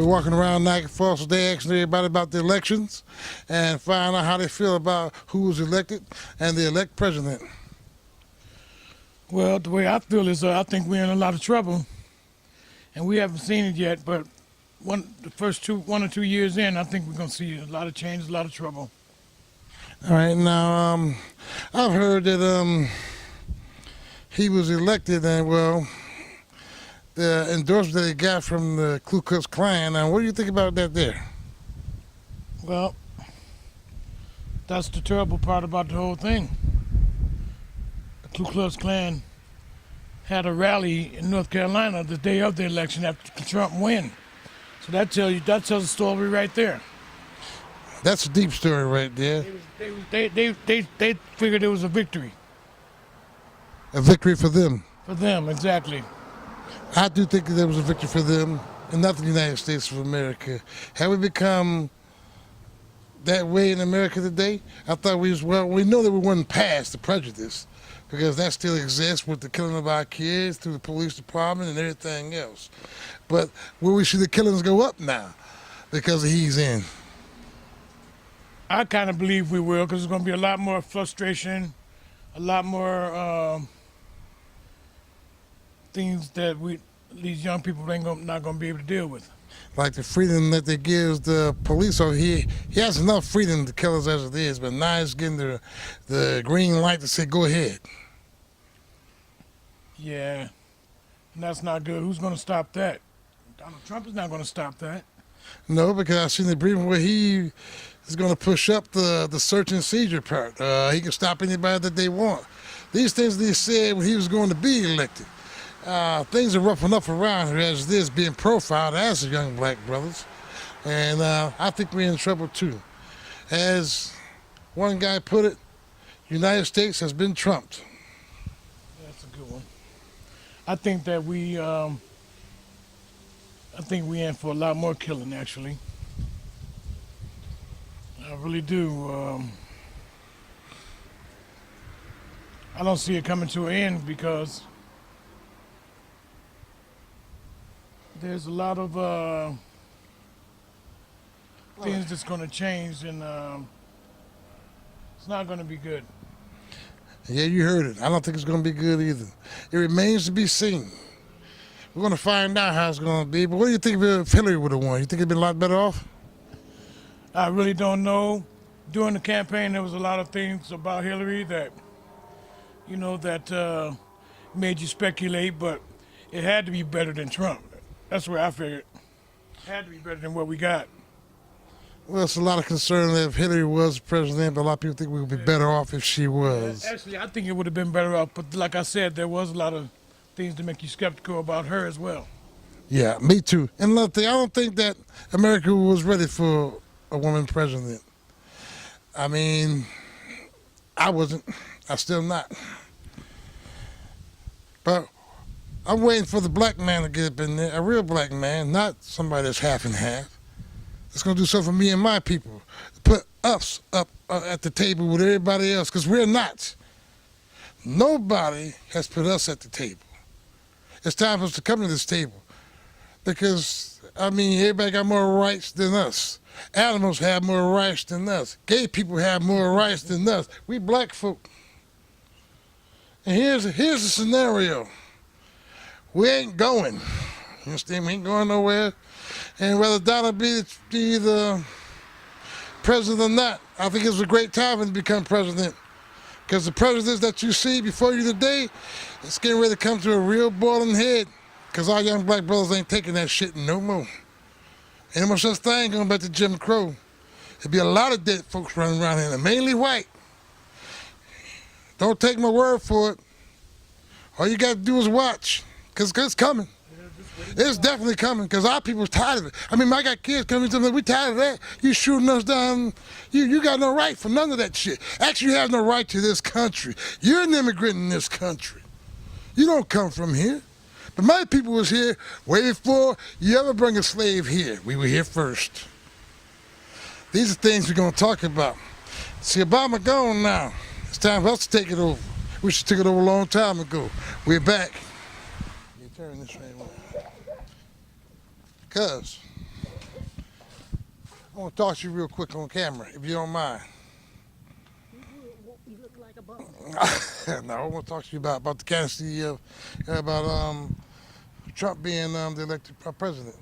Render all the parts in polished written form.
We're walking around Niagara Falls today asking everybody about the elections and find out how they feel about who was elected and the elect president. Well, the way I feel is I think we're in a lot of trouble, and we haven't seen it yet, but the first 1 or 2 years in, I think we're going to see a lot of change, a lot of trouble. All right, now, I've heard that he was elected and, well, the endorsement that he got from the Ku Klux Klan. Now, what do you think about that there? Well, that's the terrible part about the whole thing. The Ku Klux Klan had a rally in North Carolina the day of the election after Trump win. So that tells a story right there. That's a deep story right there. They figured it was a victory. A victory for them. For them, exactly. I do think that there was a victory for them and not the United States of America. Have we become that way in America today? I thought we know that we weren't past the prejudice because that still exists with the killing of our kids through the police department and everything else. But will we see the killings go up now because he's in? I kind of believe we will because there's going to be a lot more frustration, a lot more things that these young people not going to be able to deal with. Like the freedom that they give the police. So he has enough freedom to kill us as it is, but now he's getting the green light to say, go ahead. Yeah, and that's not good. Who's going to stop that? Donald Trump is not going to stop that. No, because I've seen the briefing where he is going to push up the search and seizure part. He can stop anybody that they want. These things they said when he was going to be elected. Things are rough enough around here as it is being profiled as young black brothers. And I think we're in trouble too. As one guy put it, United States has been trumped. That's a good one. I think that we in for a lot more killing, actually. I really do. I don't see it coming to an end because there's a lot of things that's going to change, and it's not going to be good. Yeah, you heard it. I don't think it's going to be good either. It remains to be seen. We're going to find out how it's going to be. But what do you think if Hillary would have won? You think it'd been a lot better off? I really don't know. During the campaign, there was a lot of things about Hillary that, that made you speculate, but it had to be better than Trump. That's where I figured. It had to be better than what we got. Well, it's a lot of concern that if Hillary was president, but a lot of people think we would be better off if she was. Actually, I think it would have been better off, but like I said, there was a lot of things to make you skeptical about her as well. Yeah, me too. And another thing, I don't think that America was ready for a woman president. I mean, I wasn't. I'm still not. But I'm waiting for the black man to get up in there, a real black man, not somebody that's half and half. It's going to do something for me and my people. Put us up at the table with everybody else, because we're not. Nobody has put us at the table. It's time for us to come to this table. Because, I mean, everybody got more rights than us. Animals have more rights than us. Gay people have more rights than us. We black folk. And here's the scenario. We ain't going. You understand? We ain't going nowhere. And whether Donald be the president or not, I think it's a great time for him to become president. Because the presidents that you see before you today, it's getting ready to come to a real boiling head. Because our young black brothers ain't taking that shit no more. Ain't no more such thing going back to Jim Crow. There'll be a lot of dead folks running around here, mainly white. Don't take my word for it. All you got to do is watch. Because it's coming. It's definitely coming because our people's tired of it. I mean, I got kids coming to me, we tired of that. You shooting us down. You got no right for none of that shit. Actually, you have no right to this country. You're an immigrant in this country. You don't come from here. But my people was here way before you ever bring a slave here. We were here first. These are things we're going to talk about. See, Obama gone now. It's time for us to take it over. We should take it over a long time ago. We're back. You turn this way. Cuz I want to talk to you real quick on camera, if you don't mind. You look like a bum. No, I want to talk to you about the candidacy of about Trump being the elected president.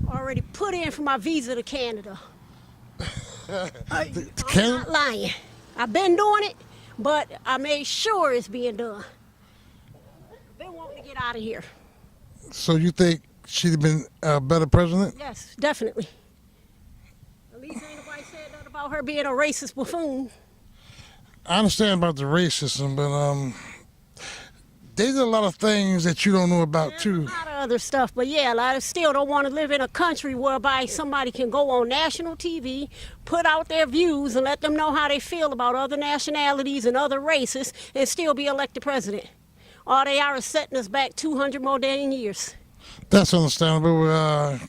Already put in for my visa to Canada. I'm Canada? not lying. I've been doing it, but I made sure it's being done. Been wanting to get out of here. So you think she'd have been a better president? Yes, definitely. At least ain't nobody said nothing about her being a racist buffoon. I understand about the racism, but there's a lot of things that you don't know about There's too. a lot of other stuff, but yeah, a lot of still don't want to live in a country whereby somebody can go on national TV, put out their views, and let them know how they feel about other nationalities and other races, and still be elected president. All they are is setting us back 200 more damn years. That's understandable,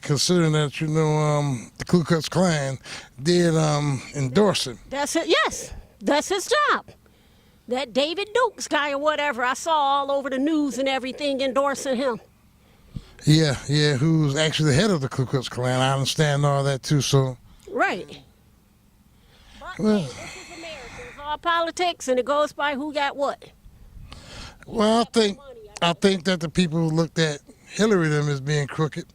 considering that the Ku Klux Klan did endorse him. That's it. Yes, that's his job. That David Dukes guy or whatever, I saw all over the news and everything endorsing him. Yeah, who's actually the head of the Ku Klux Klan. I understand all that too. So, Right. But Well- hey, this is America. It's all politics, and it goes by who got what. well, I think that the people who looked at Hillary them as being crooked,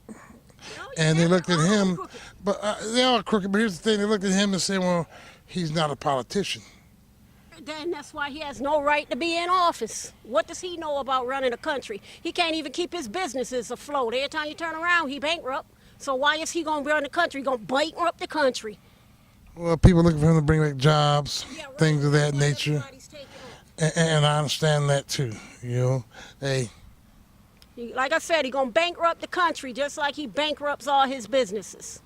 and they looked at him, but they're all crooked. But here's the thing: they looked at him and said, "Well, he's not a politician." Then that's why he has no right to be in office. What does he know about running a country? He can't even keep his businesses afloat. Every time you turn around, he bankrupt. So why is he going to run the country? Going to bankrupt the country? Well, people looking for him to bring back jobs, Yeah, right. things of that That's what nature, everybody's taking on. and I understand that too. Hey, Like I said, he's going to bankrupt the country just like he bankrupts all his businesses.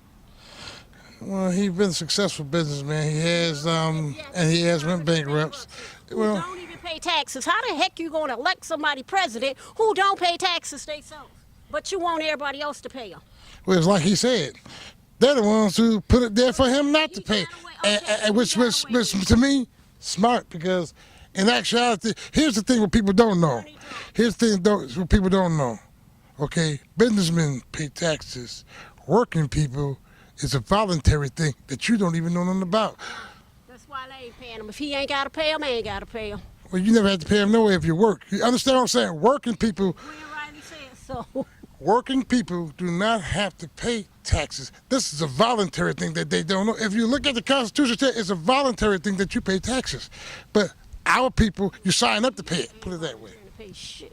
well, he's been a successful businessman. He has, and he has went bankrupt. Who Well, don't even pay taxes. How the heck you going to elect somebody president who don't pay taxes themselves? But you want everybody else to pay them. well, it's like he said, they're the ones who put it there for him not to pay, which to me smart, because in actuality, here's the thing: what people don't know. Here's the thing: what people don't know. Okay, businessmen pay taxes. Working people is a voluntary thing that you don't even know nothing about. That's why they ain't paying him. If he ain't got to pay him, ain't got to pay him. Well, you never have to pay them no way if you work. You understand what I'm saying? Working people William Riley said so. Working people do not have to pay taxes. This is a voluntary thing that they don't know. If you look at the Constitution, it's a voluntary thing that you pay taxes. But our people, you sign up to pay it. Put it that way. Pay shit.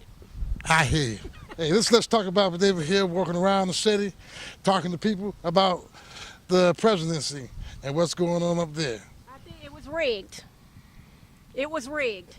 I hear you. Hey, let's talk about what they were here walking around the city, talking to people about the presidency and what's going on up there. I think it was rigged. It was rigged.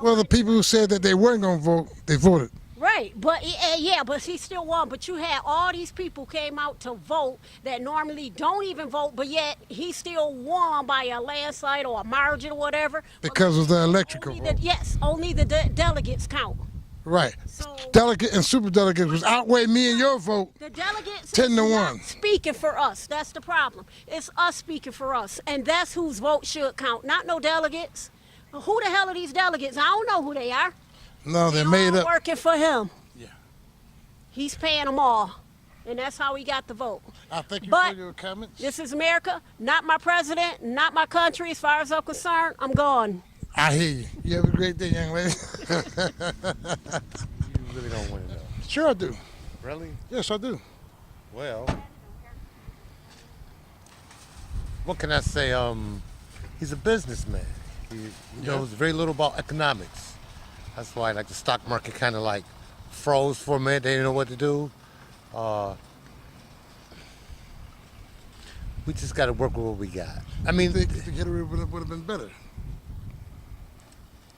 Well, the people who said that they weren't going to vote, they voted. Right, but yeah, but he still won. But you had all these people came out to vote that normally don't even vote, but yet he still won by a landslide or a margin or whatever. Because of the electrical Only vote. yes, only the delegates count. Right. So Delegate and superdelegates was outweigh me and your vote. the delegates 10 to is 1. not speaking for us. That's the problem. It's us speaking for us, and that's whose vote should count, not no delegates. Who the hell are these delegates? I don't know who they are. No, they're They made all up. working for him. Yeah. He's paying them all, and that's how he got the vote. I thank you But for your comments. This is America, not my president, not my country. As far as I'm concerned, I'm gone. I hear you. You have a great day, young lady. You really don't want to know. Sure I do. Really? Yes, I do. Well, what can I say? He's a businessman. He knows very little about economics. That's why, like, the stock market kind of like froze for a minute. They didn't know what to do. We just got to work with what we got. I mean, I think Hillary would have been better.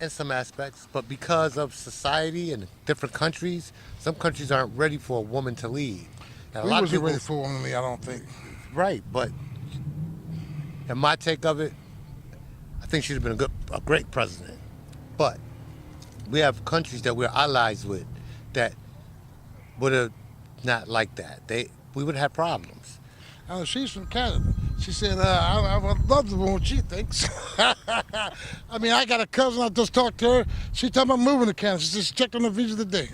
in some aspects, but because of society and different countries, some countries aren't ready for a woman to lead. And We wasn't ready for women, I don't think. Right, but in my take of it, I think she'd have been a great president. But we have countries that we're allies with that would have not liked that. We would have problems. She's from Canada. She said, I would love to know what she thinks. I mean, I got a cousin, I just talked to her. She talking about moving to Canada. She just checked on the visa today.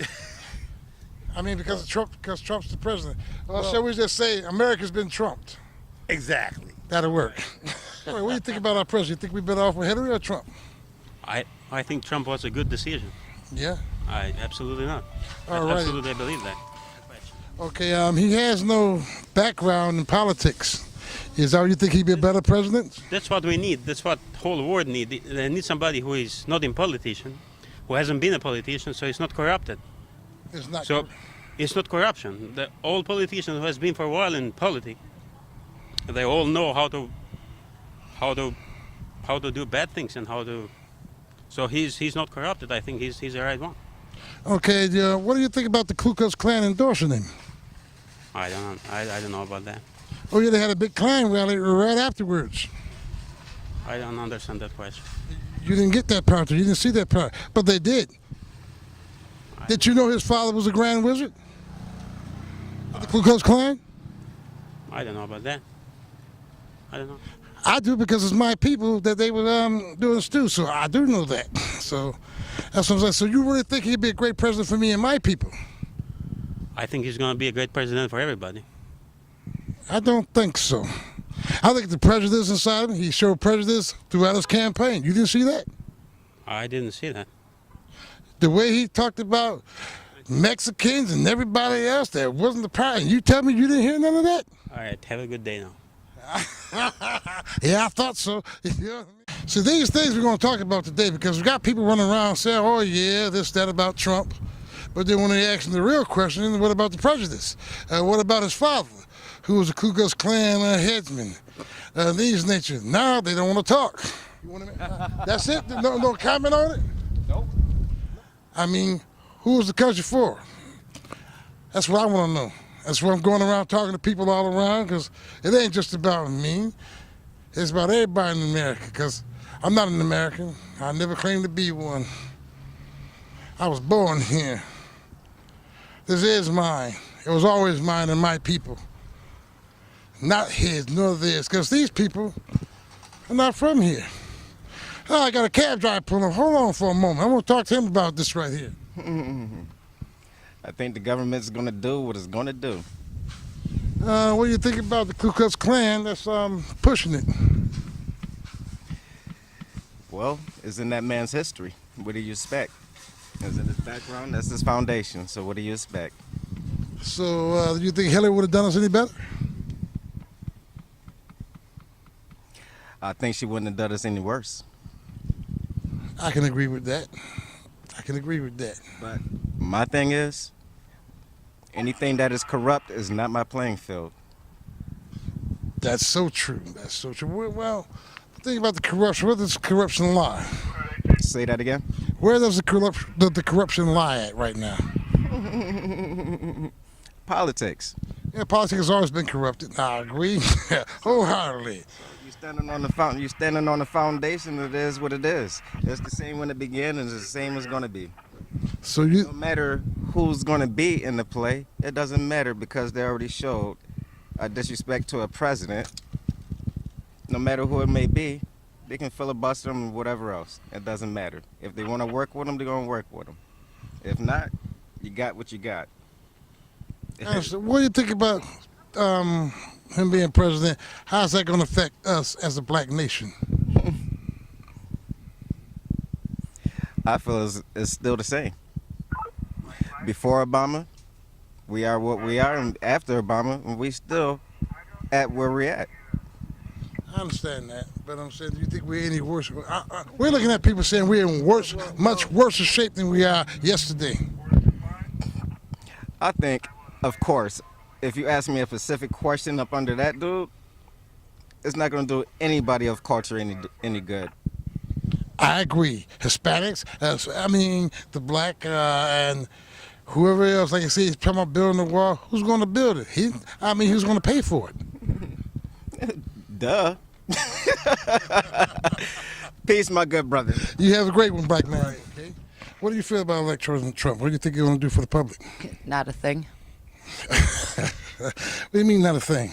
I mean, because Trump's the president. Well, shall we just say America's been trumped? Exactly. That'll work. All right, what do you think about our president? You think we better off with Hillary or Trump? I think Trump was a good decision. Yeah. Absolutely not. All right. Absolutely, I believe that. Okay. He has no background in politics. Is that what you think he'd be a better president? That's what we need. That's what whole world need. They need somebody who is not a politician, who hasn't been a politician, so he's not corrupted. It's not. So it's not corruption. The old politician who has been for a while in politics, they all know how to do bad things and how to. So he's not corrupted. I think he's the right one. Okay. What do you think about the Ku Klux Klan endorsing him? I don't know. I don't know about that. Oh yeah, they had a big Klan rally right afterwards. I don't understand that question. You didn't get that part. You didn't see that part, but they did. Did you know his father was a Grand Wizard of the Ku Klux Klan? I don't know about that. I don't know. I do because it's my people that they were doing this too, so I do know that. So that's what I'm saying. So you really think he'd be a great president for me and my people? I think he's going to be a great president for everybody. I don't think so. I think the prejudice inside him, he showed prejudice throughout his campaign. You didn't see that? I didn't see that. The way he talked about Mexicans and everybody else that wasn't the part. And you tell me you didn't hear none of that? All right, have a good day now. Yeah, I thought so. You know what I mean? So these things we're going to talk about today because we got people running around saying, oh yeah, this, that about Trump. But then when they ask him the real question, what about the prejudice? What about his father, who was a Ku Klux Klan headsman? These nature. Now they don't want to talk. That's it? No comment on it? Nope. I mean, who was the country for? That's what I want to know. That's why I'm going around talking to people all around, because it ain't just about me. It's about everybody in America, because I'm not an American. I never claimed to be one. I was born here. This is mine. It was always mine and my people. Not his, nor theirs, because these people are not from here. Oh, I got a cab driver pulling up. Hold on for a moment. I want to talk to him about this right here. I think the government's going to do what it's going to do. What do you think about the Ku Klux Klan that's pushing it? Well, it's in that man's history. What do you expect? It's in his background. That's his foundation. So what do you expect? So do you think Hillary would have done us any better? I think she wouldn't have done us any worse. I can agree with that. I can agree with that. But my thing is, anything that is corrupt is not my playing field. That's so true. That's so true. Well, think about the corruption. Where does corruption lie? Say that again? Where does the corruption lie at right now? Politics. Yeah, politics has always been corrupted. I agree wholeheartedly. You standing on the foundation. It is what it is. It's the same when it began, and it's the same as going to be. So you No matter who's going to be in the play, it doesn't matter because they already showed a disrespect to a president. No matter who it may be, they can filibuster him and whatever else. It doesn't matter. If they want to work with him, they're going to work with him. If not, you got what you got. So what do you think about him being president? How's that going to affect us as a black nation? I feel it's still the same. Before Obama, we are what we are, and after Obama, we still at where we're at. I understand that, but I'm saying, do you think we're any worse? We're looking at people saying we're in much worse shape than we are yesterday. I think, of course, if you ask me a specific question up under that dude, it's not going to do anybody of culture any good. I agree. Hispanics, the black and whoever else, like I say, he's talking about building the wall. Who's going to build it? Who's going to pay for it? Duh. Peace, my good brother. You have a great one, black man. Okay. What do you feel about electing Trump? What do you think he's going to do for the public? Not a thing. What do you mean, not a thing?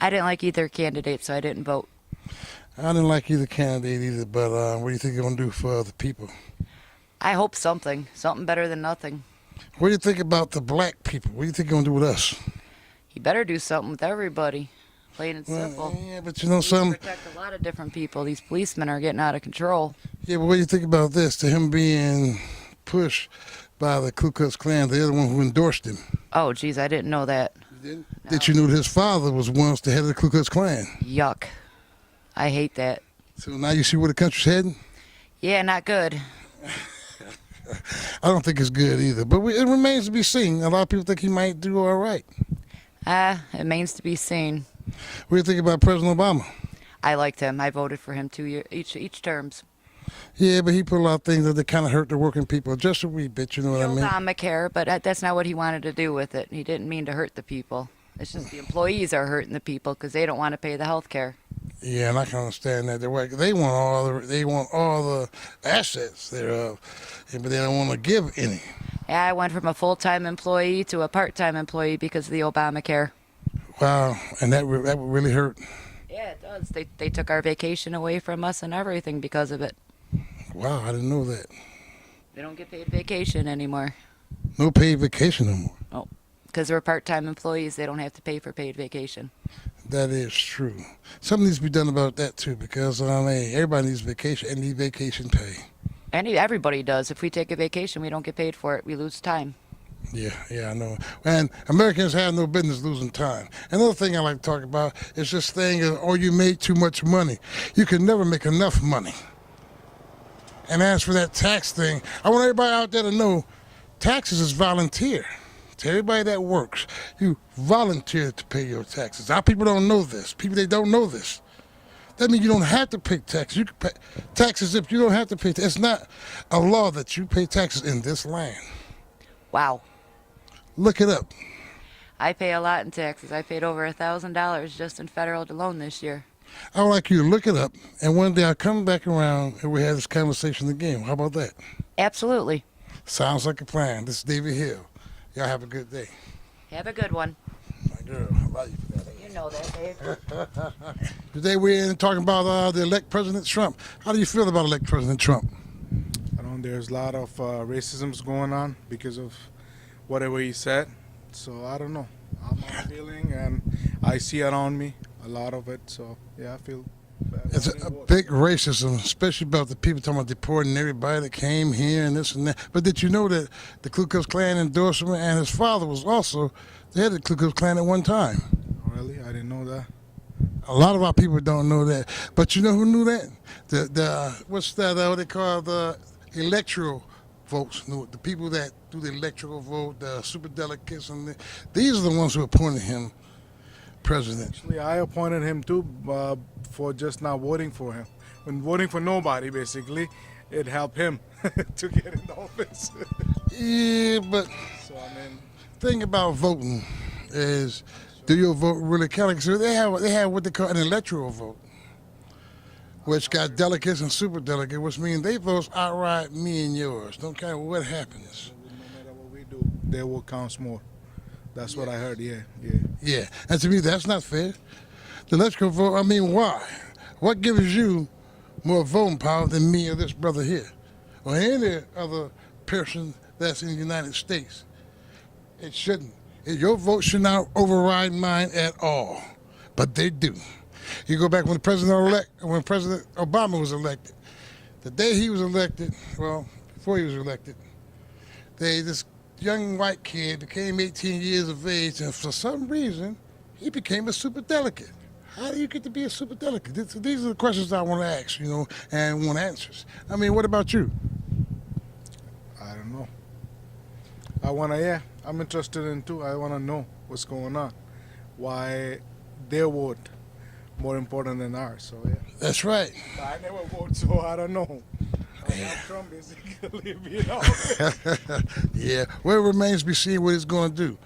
I didn't like either candidate, so I didn't vote. I didn't like either candidate either, but what do you think he's going to do for the people? I hope something better than nothing. What do you think about the black people? What do you think he's going to do with us? He better do something with everybody. Plain and Well, simple. yeah, but you know We something. protect a lot of different people. These policemen are getting out of control. Yeah, but what do you think about this? To him being pushed by the Ku Klux Klan, the other one who endorsed him. Oh, geez, I didn't know that. Did you know that his father was once the head of the Ku Klux Klan? Yuck. I hate that. So now you see where the country's heading? Yeah, not good. I don't think it's good either. But it remains to be seen. A lot of people think he might do all right. It remains to be seen. What do you think about President Obama? I liked him. I voted for him 2 years each terms. Yeah, but he put a lot of things that kind of hurt the working people just a wee bit, you know what I mean? Obamacare, but that's not what he wanted to do with it. He didn't mean to hurt the people. It's just the employees are hurting the people because they don't want to pay the health care. Yeah, and I can understand that. They want all the assets thereof, but they don't want to give any. Yeah, I went from a full-time employee to a part-time employee because of the Obamacare. Wow, and that would really hurt. Yeah, it does. They took our vacation away from us and everything because of it. Wow, I didn't know that. They don't get paid vacation anymore. No paid vacation no more. Oh, because we're part-time employees, they don't have to pay for paid vacation. That is true. Something needs to be done about that too, because everybody needs vacation and need vacation pay. And everybody does. If we take a vacation, we don't get paid for it. We lose time. Yeah, I know. And Americans have no business losing time. Another thing I like to talk about is this thing of, oh, you made too much money. You can never make enough money. And as for that tax thing, I want everybody out there to know taxes is volunteer. To everybody that works, you volunteer to pay your taxes. Our people don't know this. They don't know this. That means you don't have to pay taxes. You can pay taxes if you don't have to pay. It's not a law that you pay taxes in this land. Wow. Look it up. I pay a lot in taxes. I paid over $1,000 just in federal alone this year. I would like you to look it up, and one day I'll come back around and we have this conversation again. How about that? Absolutely. Sounds like a plan. This is David Hill. Y'all have a good day. Have a good one. My girl, I love you for that. You know that, Dave. Today we're in talking about the elect President Trump. How do you feel about elect President Trump? There's a lot of racisms going on because of whatever he said. So I don't know. I'm feeling, and I see around me a lot of it. So yeah, I feel bad. It's a big racism, especially about the people talking about deporting everybody that came here and this and that. But did you know that the Ku Klux Klan endorsed him, and his father was also the head of the Ku Klux Klan at one time? Really? I didn't know that. A lot of our people don't know that. But you know who knew that? What's that? What they call the electoral votes. The people that do the electoral vote, the super delegates, and these are the ones who appointed him president. Actually, I appointed him too for just not voting for him. When voting for nobody, basically, it helped him to get in the office. Yeah, but thing about voting is, do your vote really count? So they have what they call an electoral vote, which got delegates and super delegates, which means they vote outright me and yours. Don't care what happens. No matter what we do, their vote counts more. That's what I heard, yeah. Yeah, and to me, that's not fair. The electoral vote, why? What gives you more voting power than me or this brother here? Or any other person that's in the United States? It shouldn't. Your vote should not override mine at all, but they do. You go back when President Obama was elected. The day he was elected, well, before he was elected, this young white kid became 18 years of age, and for some reason, he became a superdelegate. How do you get to be a superdelegate? These are the questions I want to ask, and want answers. What about you? I don't know. I'm interested in too. I want to know what's going on. Why their vote more important than ours, so yeah. That's right. I never vote, so I don't know. I have Trump basically, Yeah, well, it remains to be seen what he's going to do.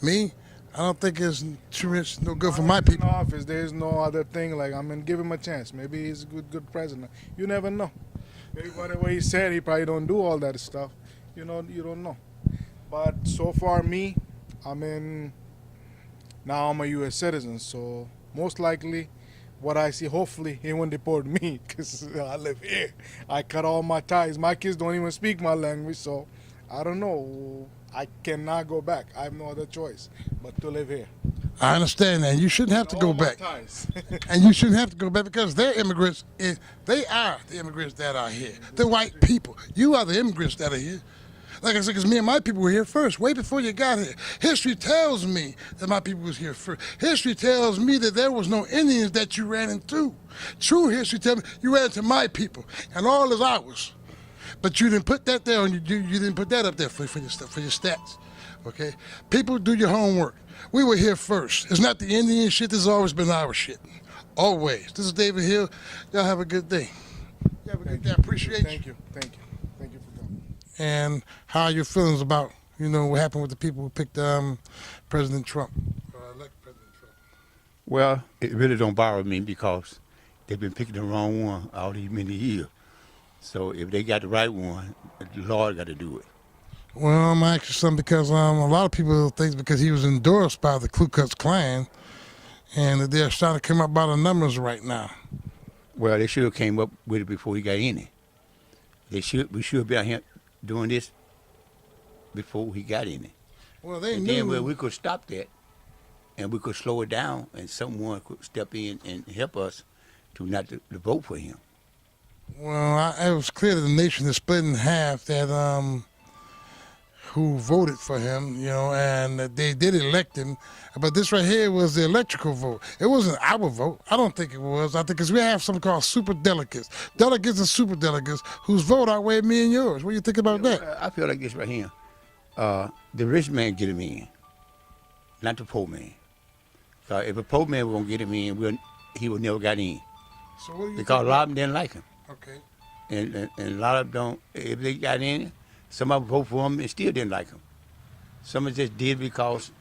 Me, I don't think it's too much, no good for my people. In office, there's no other thing, give him a chance. Maybe he's a good president. You never know. Maybe whatever he said, he probably don't do all that stuff. You don't know. But so far, me, now I'm a U.S. citizen, so most likely what I see, hopefully he won't deport me because I live here. I cut all my ties. My kids don't even speak my language, so I don't know. I cannot go back. I have no other choice but to live here. I understand that. And you shouldn't have to go All my back. ties. And you shouldn't have to go back because they're immigrants. They are the immigrants that are here. The white people. You are the immigrants that are here. Like I said, because me and my people were here first, way before you got here. History tells me that my people was here first. History tells me that there was no Indians that you ran into. True history tells me you ran into my people, and all is ours. But you didn't put that there, and you didn't put that up there for your stats. Okay, people, do your homework. We were here first. It's not the Indian shit. This has always been our shit. Always. This is David Hill. Y'all have a good day. You have a good day. I appreciate you. Thank you. Thank you. Thank you for coming. And how are your feelings about, what happened with the people who picked President Trump, elect President Trump? Well, it really don't bother me because they've been picking the wrong one all these many years. So if they got the right one, the Lord got to do it. Well, I'm gonna ask you something because a lot of people think because he was endorsed by the Ku Klux Klan, and that they're trying to come up by the numbers right now. Well, they should have came up with it before he got in it. We should be out here doing this before he got in it. Well, they And knew. then we could stop that, and we could slow it down, and someone could step in and help us to not to vote for him. Well, it was clear that the nation is split in half. That who voted for him, and that they did elect him. But this right here was the electrical vote. It wasn't our vote. I don't think it was. I think because we have something called super delegates, delegates and super delegates whose vote outweigh me and yours. What do you think about that? I feel like this right here. The rich man get him in, not the poor man. So if a poor man won't get him in, he would never got in. So what do you Because think a lot of them didn't like him. Okay. And a lot of them don't. If they got in, some of them vote for him and still didn't like him. Some of them just did because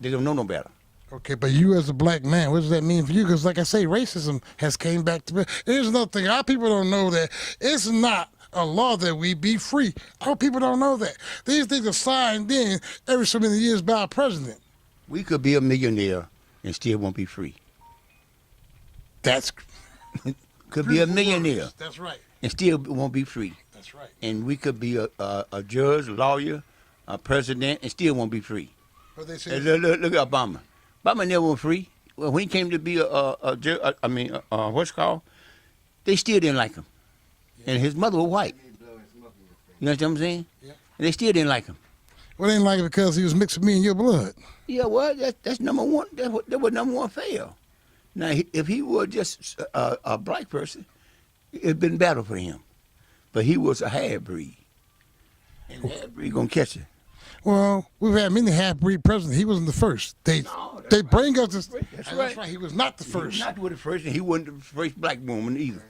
they don't know no better. Okay, but you as a black man, what does that mean for you? Because like I say, racism has came back to. Here's another thing. Our people don't know that it's not a law that we be free. Our people don't know that. These things are signed in every so many years by a president. We could be a millionaire and still won't be free. That's Could be a beautiful millionaire words. That's right. and still won't be free. That's right. And we could be a judge, lawyer, a president, and still won't be free. But they Hey, say look at Obama. Obama never was free. Well, when he came to be what's it called? They still didn't like him. And his mother was white. You understand what I'm saying? Yeah. And they still didn't like him. well, they ain't like it because he was mixed with me and your blood. Yeah, well, that's number one. That was number one fail. Now, if he was just a black person, it'd been better for him. But he was a half breed, and half breed gonna catch it. Well, we've had many half-breed presidents. He wasn't the first. They bring us this. That's That's right. He was not the He first. was not with the first, and he wasn't the first black woman either.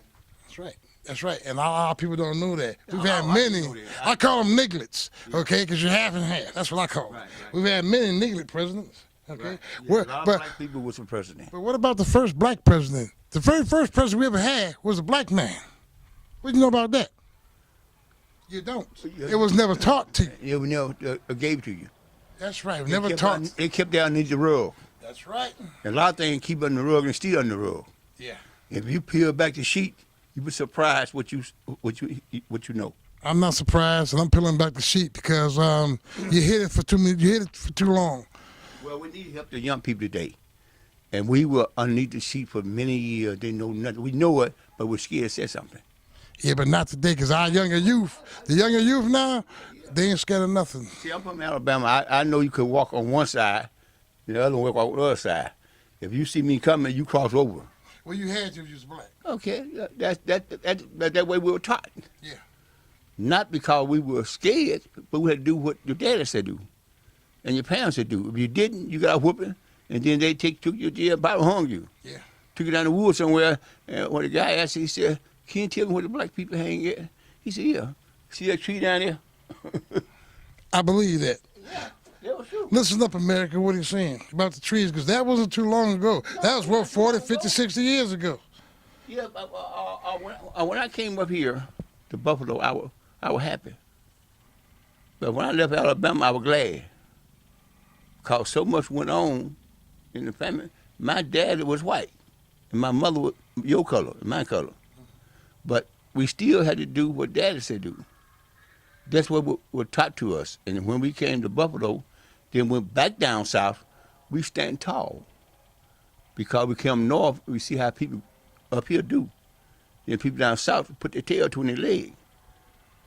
That's right. That's right. And a lot of people don't know that. We've No, had I many. know that. I call them nigglets, okay? Because you're half and half. That's what I call them. Right, right. We've had many niglet presidents, okay? Yeah, Well, a lot of but black people was the president. but what about the first black president? The very first president we ever had was a black man. What do you know about that? You don't. It was never taught to you. It was never gave to you. That's right. It was never taught. It kept down underneath the rug. That's right. And a lot of things keep under the rug and still under the rug. Yeah. If you peel back the sheet, you be surprised what you know. I'm not surprised, and I'm peeling back the sheet because you hit it for too many. You hit it for too long. Well, we need help the young people today. And we were underneath the sheet for many years. They know nothing. We know it, but we're scared to say something. Yeah, but not today, because our younger youth, the younger youth now, they ain't scared of nothing. See, I'm from Alabama. I know you could walk on one side, and the other one walk on the other side. If you see me coming, you cross over. Well, you had to if you was black. Okay, that way we were taught. Yeah. Not because we were scared, but we had to do what your daddy said do, and your parents said do. If you didn't, you got a whooping, and then they took you to jail, probably hung you. Yeah. Took you down the woods somewhere, and when the guy asked, he said, "Can you tell me where the black people hang at?" He said, "Yeah. See that tree down there?" I believe that. That was true. Listen up, America, what he's saying about the trees, because that wasn't too long ago. That was, what, 40, 50, 60 years ago. Yeah, when I came up here to Buffalo, I was happy. But when I left Alabama, I was glad. Because so much went on in the family. My dad was white, and my mother was your color, my color. But we still had to do what Daddy said do. That's what was taught to us. And when we came to Buffalo, then went back down south, we stand tall. Because we come north, we see how people up here do. Then people down south put their tail between their legs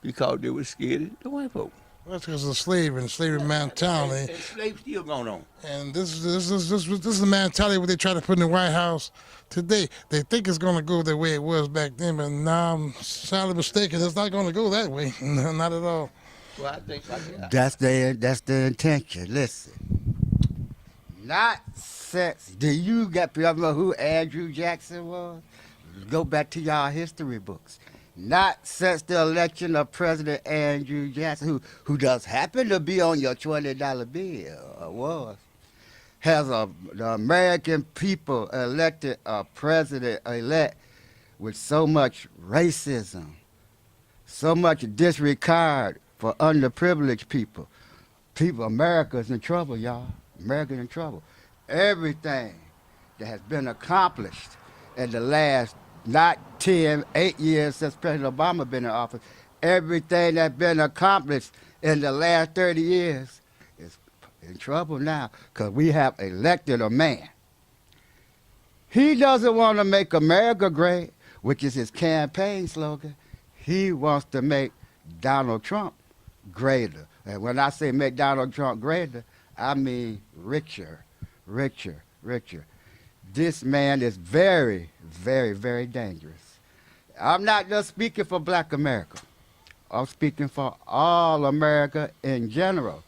because they were scared of the white folk. That's because of slavery and slavery mentality. And slavery still going on. And this is the mentality what they try to put in the White House today. They think it's going to go the way it was back then, but now I'm sadly mistaken. It's not going to go that way. No, not at all. Well, I think That's the intention. Listen, not since. Do you remember who Andrew Jackson was? Go back to y'all history books. Not since the election of President Andrew Jackson, who does happen to be on your $20 bill, has the American people elected a president-elect with so much racism, so much disregard for underprivileged people. America's in trouble, y'all. America's in trouble. Everything that has been accomplished in the last not 8 years since President Obama been in office, everything that's been accomplished in the last 30 years is in trouble now because we have elected a man. He doesn't want to make America great, which is his campaign slogan. He wants to make Donald Trump greater. And when I say make Donald Trump greater, I mean richer, richer, richer. This man is very, very, very dangerous. I'm not just speaking for Black America. I'm speaking for all America in general.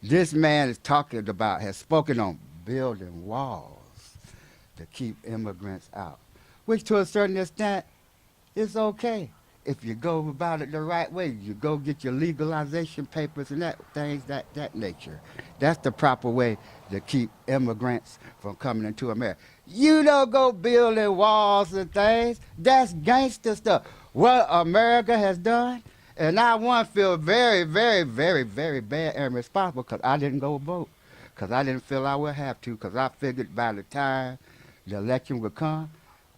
This man has spoken on building walls to keep immigrants out, which to a certain extent is okay if you go about it the right way. You go get your legalization papers and that nature. That's the proper way to keep immigrants from coming into America. You don't go building walls and things. That's gangster stuff. What America has done, and I feel very, very, very, very bad and responsible because I didn't go vote, because I didn't feel I would have to, because I figured by the time the election would come,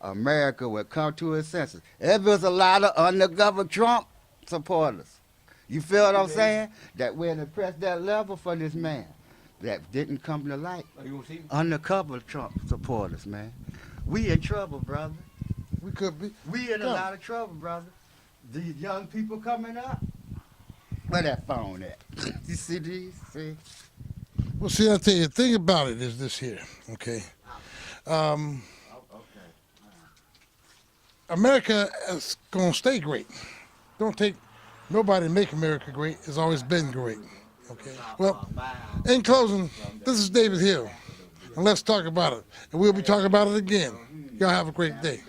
America would come to its senses. There was a lot of undercover Trump supporters. You feel what I'm saying? That we're to press that level for this man. That didn't come to light. Undercover Trump supporters, man. We in trouble, brother. We could be. We in a lot of trouble, brother. These young people coming up. Where that phone at? You see these? See? Well, see, I'll tell you, the thing about it is this here, okay? America is going to stay great. Don't take nobody to make America great. It's always been great. Okay. Well, in closing, this is David Hill, and let's talk about it. And we'll be talking about it again. Y'all have a great day.